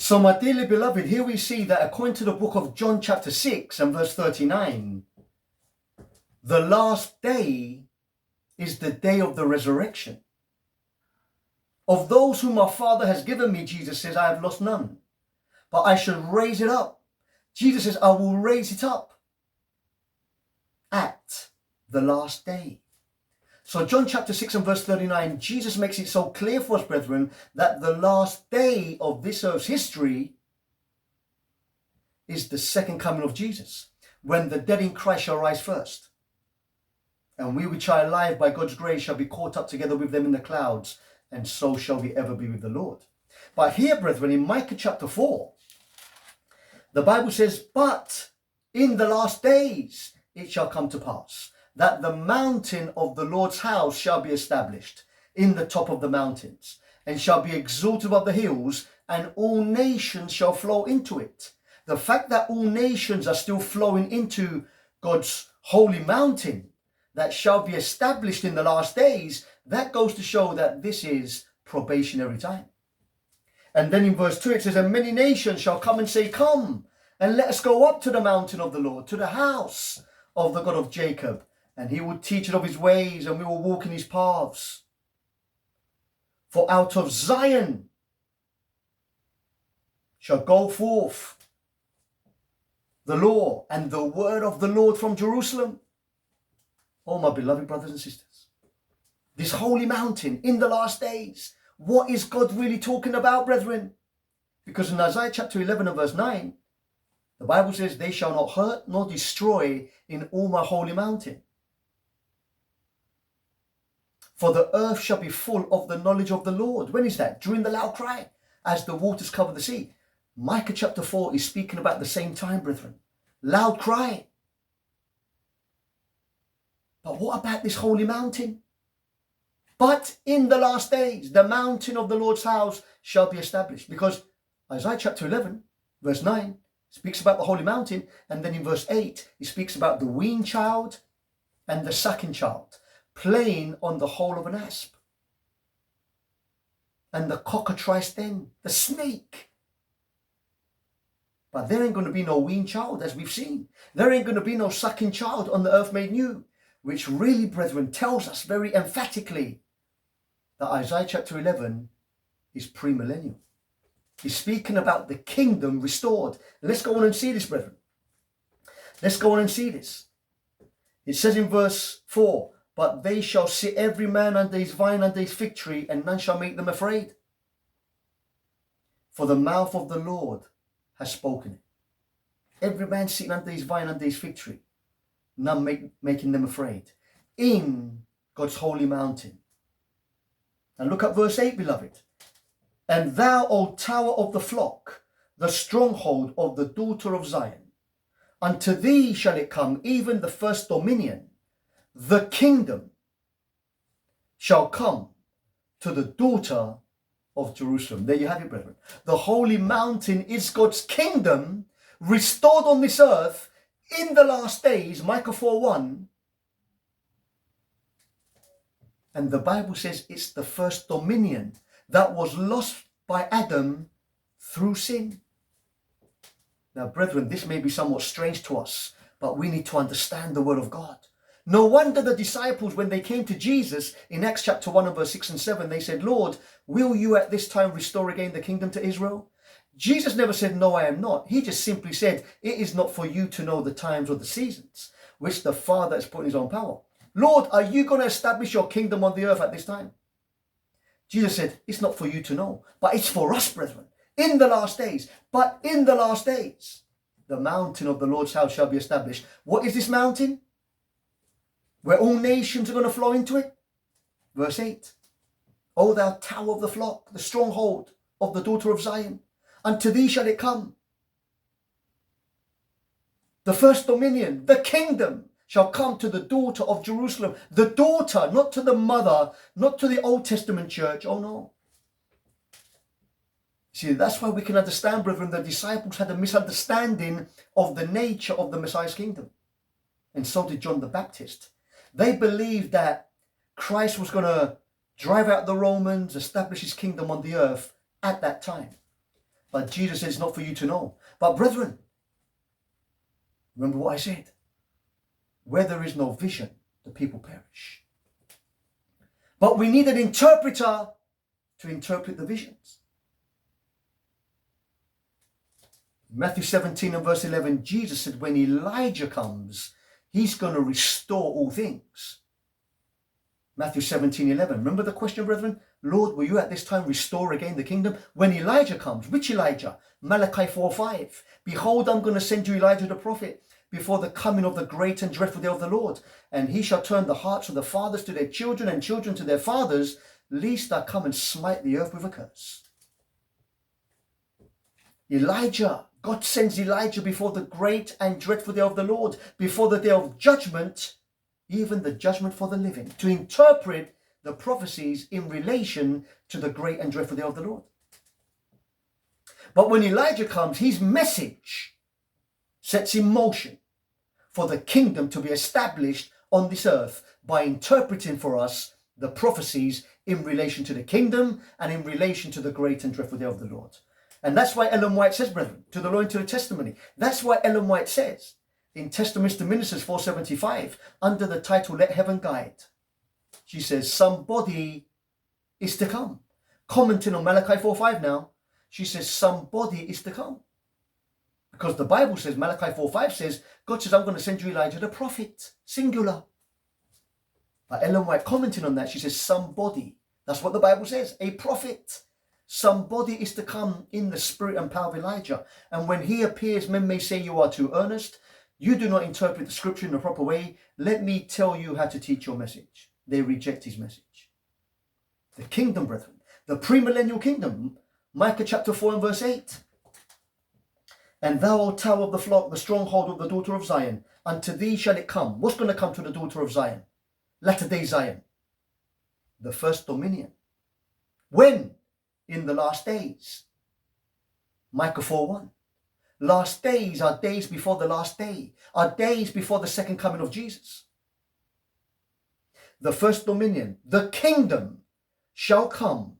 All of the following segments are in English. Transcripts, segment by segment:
So, my dearly beloved, here we see that according to the book of John chapter 6 and verse 39, the last day is the day of the resurrection. Of those whom my Father has given me, Jesus says, I have lost none, but I shall raise it up. Jesus says, I will raise it up at the last day. So John chapter 6 and verse 39, Jesus makes it so clear for us, brethren, that the last day of this earth's history is the second coming of Jesus, when the dead in Christ shall rise first. And we which are alive by God's grace shall be caught up together with them in the clouds, and so shall we ever be with the Lord. But here, brethren, in Micah chapter 4, the Bible says, but in the last days it shall come to pass that the mountain of the Lord's house shall be established in the top of the mountains, and shall be exalted above the hills, and all nations shall flow into it. The fact that all nations are still flowing into God's holy mountain that shall be established in the last days, that goes to show that this is probationary time. And then in verse 2 it says, and many nations shall come and say, come, and let us go up to the mountain of the Lord, to the house of the God of Jacob, and he will teach us of his ways, and we will walk in his paths. For out of Zion shall go forth the law and the word of the Lord from Jerusalem. Oh, my beloved brothers and sisters, this holy mountain in the last days, what is God really talking about, brethren? Because in Isaiah chapter 11 and verse 9, the Bible says, they shall not hurt nor destroy in all my holy mountain. For the earth shall be full of the knowledge of the Lord. When is that? During the loud cry, as the waters cover the sea. Micah chapter 4 is speaking about the same time, brethren. Loud cry. But what about this holy mountain? But in the last days, the mountain of the Lord's house shall be established. Because Isaiah chapter 11, verse 9, speaks about the holy mountain. And then in verse 8, he speaks about the weaned child and the sucking child playing on the hole of an asp. And the cockatrice then, the snake. But there ain't going to be no weaned child, as we've seen. There ain't going to be no sucking child on the earth made new. Which really, brethren, tells us very emphatically that Isaiah chapter 11 is premillennial. He's speaking about the kingdom restored. Let's go on and see this, brethren. Let's go on and see this. It says in verse 4, but they shall sit every man under his vine, under his fig tree, and none shall make them afraid. For the mouth of the Lord has spoken it. Every man sitting under his vine, under his fig tree, none making them afraid. In God's holy mountain. And look at verse 8, beloved. And thou, O tower of the flock, the stronghold of the daughter of Zion, unto thee shall it come, even the first dominion. The kingdom shall come to the daughter of Jerusalem. There you have it, brethren. The holy mountain is God's kingdom restored on this earth in the last days, Micah 4:1. And the Bible says it's the first dominion that was lost by Adam through sin. Now, brethren, this may be somewhat strange to us, but we need to understand the word of God. No wonder the disciples, when they came to Jesus in Acts chapter 1 and verse 6 and 7, they said, Lord, will you at this time restore again the kingdom to Israel? Jesus never said, no, I am not. He just simply said, it is not for you to know the times or the seasons, which the Father has put in his own power. Lord, are you going to establish your kingdom on the earth at this time? Jesus said, it's not for you to know, but it's for us, brethren, in the last days. But in the last days, the mountain of the Lord's house shall be established. What is this mountain? Where all nations are going to flow into it? Verse 8. O thou tower of the flock, the stronghold of the daughter of Zion, unto thee shall it come. The first dominion, the kingdom, shall come to the daughter of Jerusalem. The daughter, not to the mother, not to the Old Testament church. Oh no. See, that's why we can understand, brethren, the disciples had a misunderstanding of the nature of the Messiah's kingdom. And so did John the Baptist. They believed that Christ was going to drive out the Romans, establish his kingdom on the earth at that time. But Jesus said it's not for you to know. But brethren, remember what I said. Where there is no vision, the people perish. But we need an interpreter to interpret the visions. Matthew 17 and verse 11, Jesus said when Elijah comes, he's going to restore all things. Matthew 17:11. Remember the question, brethren? Lord, will you at this time restore again the kingdom? When Elijah comes, which Elijah? Malachi 4:5. Behold, I'm going to send you Elijah the prophet before the coming of the great and dreadful day of the Lord. And he shall turn the hearts of the fathers to their children and children to their fathers, lest I come and smite the earth with a curse. Elijah, God sends Elijah before the great and dreadful day of the Lord, before the day of judgment, even the judgment for the living, to interpret the prophecies in relation to the great and dreadful day of the Lord. But when Elijah comes, his message sets in motion for the kingdom to be established on this earth by interpreting for us the prophecies in relation to the kingdom and in relation to the great and dreadful day of the Lord. And that's why Ellen White says, brethren, to the law and to the testimony. That's why Ellen White says in Testaments to Ministers 475, under the title, Let Heaven Guide, she says, somebody is to come. Commenting on Malachi 4:5 now, she says, somebody is to come. Because the Bible says, Malachi 4:5 says, God says, I'm going to send you Elijah the prophet, singular. But Ellen White commenting on that, she says, somebody. That's what the Bible says, a prophet. Somebody is to come in the spirit and power of Elijah. And when he appears, men may say you are too earnest. You do not interpret the scripture in the proper way. Let me tell you how to teach your message. They reject his message. The kingdom, brethren, the premillennial kingdom, Micah chapter 4 and verse 8. And thou, O tower of the flock, the stronghold of the daughter of Zion, unto thee shall it come. What's going to come to the daughter of Zion? Latter day Zion. The first dominion. When? In the last days. Micah 4:1. Last days are days before the last day, are days before the second coming of Jesus. The first dominion, the kingdom, shall come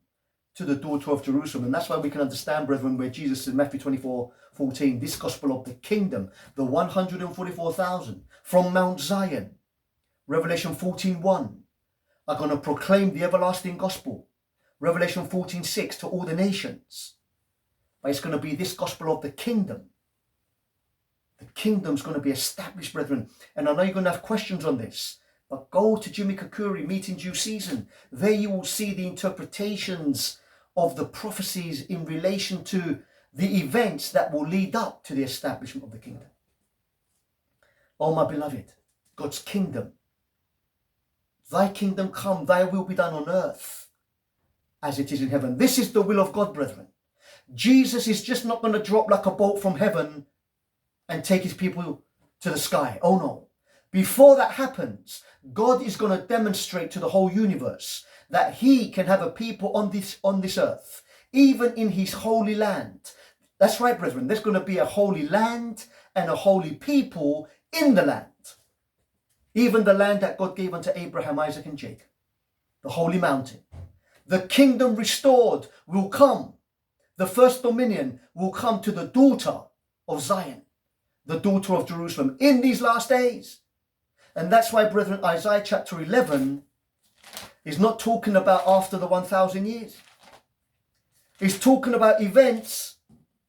to the daughter of Jerusalem. And that's why we can understand, brethren, where Jesus in Matthew 24:14, this gospel of the kingdom, the 144,000 from Mount Zion, Revelation 14:1, are going to proclaim the everlasting gospel. Revelation 14:6 to all the nations. But it's going to be this gospel of the kingdom. The kingdom's going to be established, brethren. And I know you're going to have questions on this. But go to Jimmy Kakuri, Meet in Due Season. There you will see the interpretations of the prophecies in relation to the events that will lead up to the establishment of the kingdom. Oh, my beloved, God's kingdom. Thy kingdom come, thy will be done on earth as it is in heaven. This is the will of God, brethren. Jesus is just not going to drop like a bolt from heaven and take his people to the sky. Oh no. Before that happens, God is going to demonstrate to the whole universe that he can have a people on this earth, even in his holy land. That's right, brethren. There's going to be a holy land and a holy people in the land. Even the land that God gave unto Abraham, Isaac, and Jacob. The holy mountain. The kingdom restored will come. The first dominion will come to the daughter of Zion, the daughter of Jerusalem, in these last days. And that's why, brethren, Isaiah chapter 11 is not talking about after the 1,000 years. It's talking about events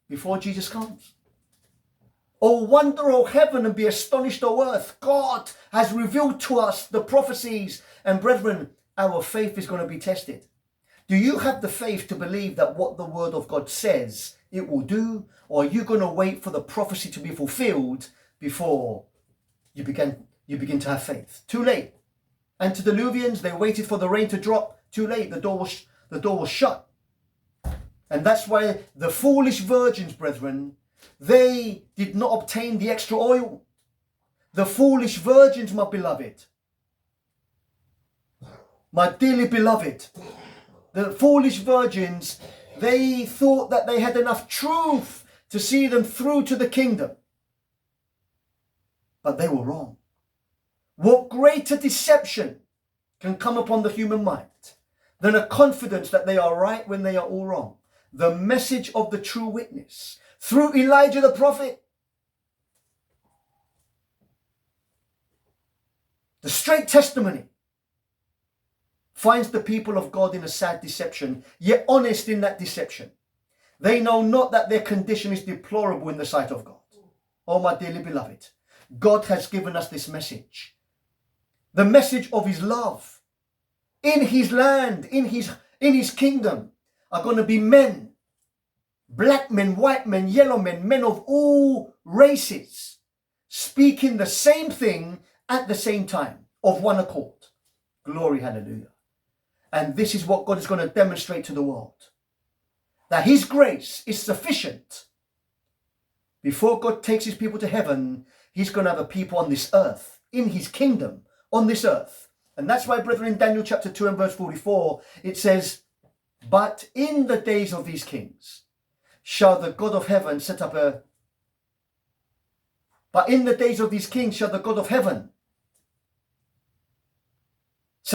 before Jesus comes. Oh, wonder, O heaven, and be astonished, O earth. God has revealed to us the prophecies. And brethren, our faith is going to be tested. Do you have the faith to believe that what the word of God says it will do? Or are you going to wait for the prophecy to be fulfilled before you begin to have faith? Too late. Antediluvians, they waited for the rain to drop. Too late. The door was shut. And that's why the foolish virgins, brethren, they did not obtain the extra oil. The foolish virgins, my beloved, my dearly beloved, the foolish virgins, they thought that they had enough truth to see them through to the kingdom. But they were wrong. What greater deception can come upon the human mind than a confidence that they are right when they are all wrong? the message of the true witness through Elijah the prophet. The straight testimony finds the people of God in a sad deception, yet honest in that deception. They know not that their condition is deplorable in the sight of God. Oh, my dearly beloved, God has given us this message. The message of his love. In his land, in his kingdom are going to be men. Black men, white men, yellow men, men of all races, speaking the same thing at the same time, of one accord. Glory, hallelujah. And this is what God is going to demonstrate to the world. That his grace is sufficient. Before God takes his people to heaven, he's going to have a people on this earth, in his kingdom, on this earth. And that's why, brethren, in Daniel chapter 2 and verse 44, it says, but in the days of these kings shall the God of heaven set up a... But in the days of these kings shall the God of heaven